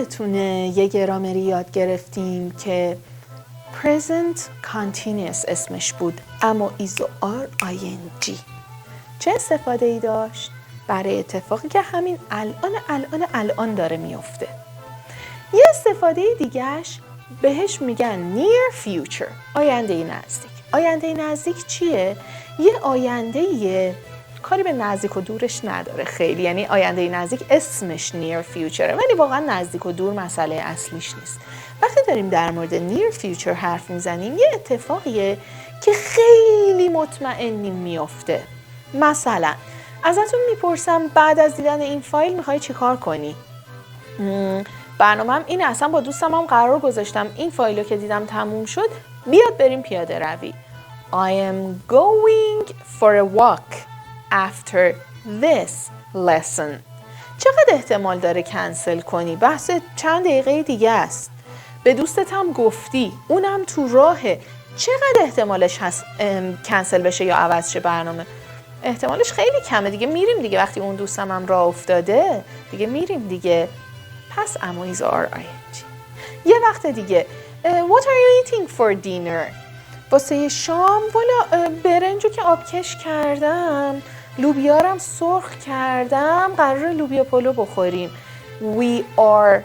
یادتونه یه گرامری یاد گرفتیم که present continuous اسمش بود، اما ایزو آر ING. چه استفاده ای داشت؟ برای اتفاقی که همین الان داره میفته. یه استفاده دیگهش بهش میگن near future، آینده نزدیک. آینده نزدیک چیه؟ یه آینده کاری به نزدیک و دورش نداره خیلی، یعنی آینده نزدیک اسمش near future ولی واقعا نزدیک و دور مسئله اصلیش نیست. وقتی داریم در مورد near future حرف میزنیم یه اتفاقیه که خیلی مطمئنیم میفته. مثلا ازتون میپرسم بعد از دیدن این فایل میخوای چی کار کنی؟ برنامه‌ام اینه، اصلا با دوستم هم قرار گذاشتم این فایلو که دیدم تموم شد بیاد بریم پیاده روی. I am going for a walk after this lesson. چقدر احتمال داره کنسل کنی؟ بحث چند دقیقه دیگه است. به دوستت هم گفتی، اونم تو راهه. چقدر احتمالش هست کنسل بشه یا عوض شه برنامه؟ احتمالش خیلی کمه دیگه. میریم دیگه، وقتی اون دوستم هم راه افتاده دیگه میریم دیگه. پس اما is are ing. یه وقت دیگه what are you eating for dinner؟ واسه شام والا برنجو که آبکش کردم، لوبیارم سرخ کردم، قراره لوبیا پلو بخوریم. We are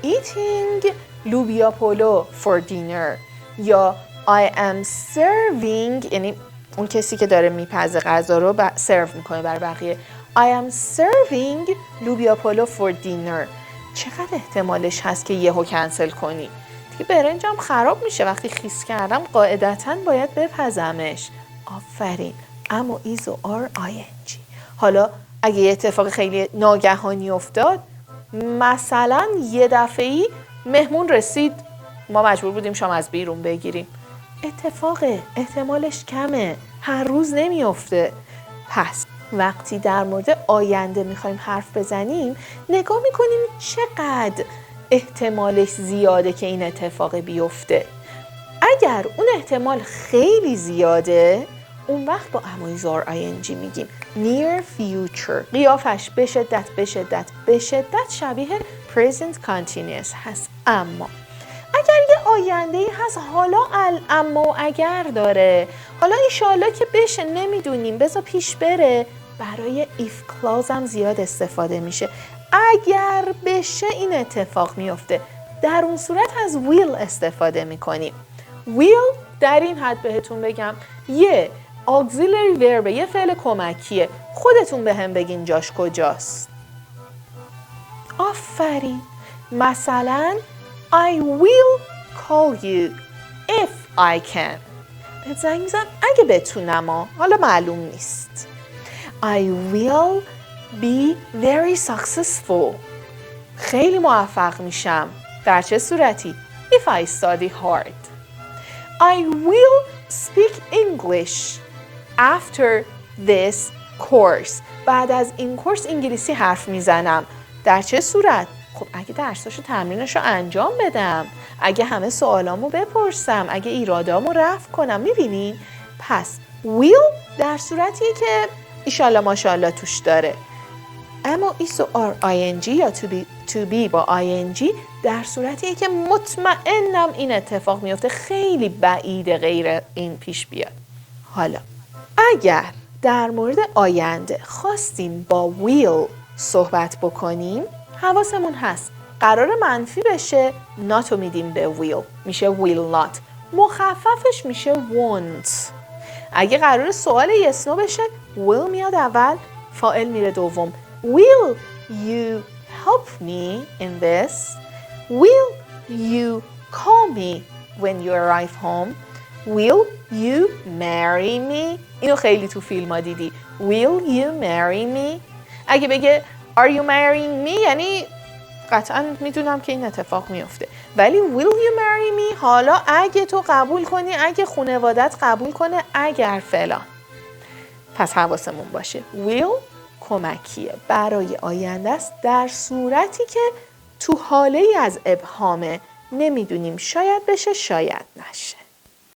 eating لوبیا پلو for dinner. یا I am serving، یعنی اون کسی که داره میپزه غذا رو سرو میکنه بر بقیه. I am serving لوبیا پلو for dinner. چقدر احتمالش هست که یهو کنسل کنی؟ دیگه برنجم خراب میشه، وقتی خیس کردم قاعدتاً باید بپزمش. آفرین. اما ایزو آر ING. حالا اگه یه اتفاق خیلی ناگهانی افتاد، مثلا یه دفعه‌ای مهمون رسید، ما مجبور بودیم شام از بیرون بگیریم. اتفاقه، احتمالش کمه، هر روز نمیفته. پس وقتی در مورد آینده میخوایم حرف بزنیم نگاه میکنیم چقدر احتمالش زیاده که این اتفاق بیفته. اگر اون احتمال خیلی زیاده اون وقت با امایزار ING میگیم near future. قیافش به شدت شبیه present continuous هست. اما اگر یه آینده‌ای هست حالا اما و اگر داره، حالا انشالله که بشه نمیدونیم بذار پیش بره، برای if clause هم زیاد استفاده میشه. اگر بشه این اتفاق میفته، در اون صورت از will استفاده میکنیم. will در این حد بهتون بگم یه auxiliary verb، یه فعل کمکیه. خودتون به هم بگین جاش کجاست. آفرین. مثلا I will call you if I can. بهت زنگ میزنم اگه بتونم، حالا معلوم نیست. I will be very successful. خیلی موفق میشم. در چه صورتی؟ If I study hard. I will speak English after this course. بعد از این کورس انگلیسی حرف میزنم. در چه صورت؟ خب اگه درساشو تمرینشو انجام بدم، اگه همه سوالامو بپرسم، اگه ایرادامو رفع کنم. میبینین؟ پس will در صورتیه که ایشالله ماشالله توش داره. اما ایسو آر ING یا to be با ING در صورتیه که مطمئنم این اتفاق میفته، خیلی بعیده غیر این پیش بیاد. حالا اگر در مورد آینده خواستیم با will صحبت بکنیم، حواسمون هست قرار منفی بشه not رو میدیم به will، میشه will not. مخففش میشه won't. اگه قرار سوال yes no بشه will میاد اول، فاعل میره دوم. Will you help me in this? Will you call me when you arrive home? Will you marry me? اینو خیلی تو فیلم ها دیدی. Will you marry me? اگه بگه Are you marrying me؟ یعنی قطعا میدونم که این اتفاق میفته. ولی will you marry me؟ حالا اگه تو قبول کنی، اگه خانوادت قبول کنه، اگر فلان. پس حواسمون باشه will کمکیه برای آینده است در صورتی که تو حاله ای از ابهامه، نمیدونیم شاید بشه شاید نشه.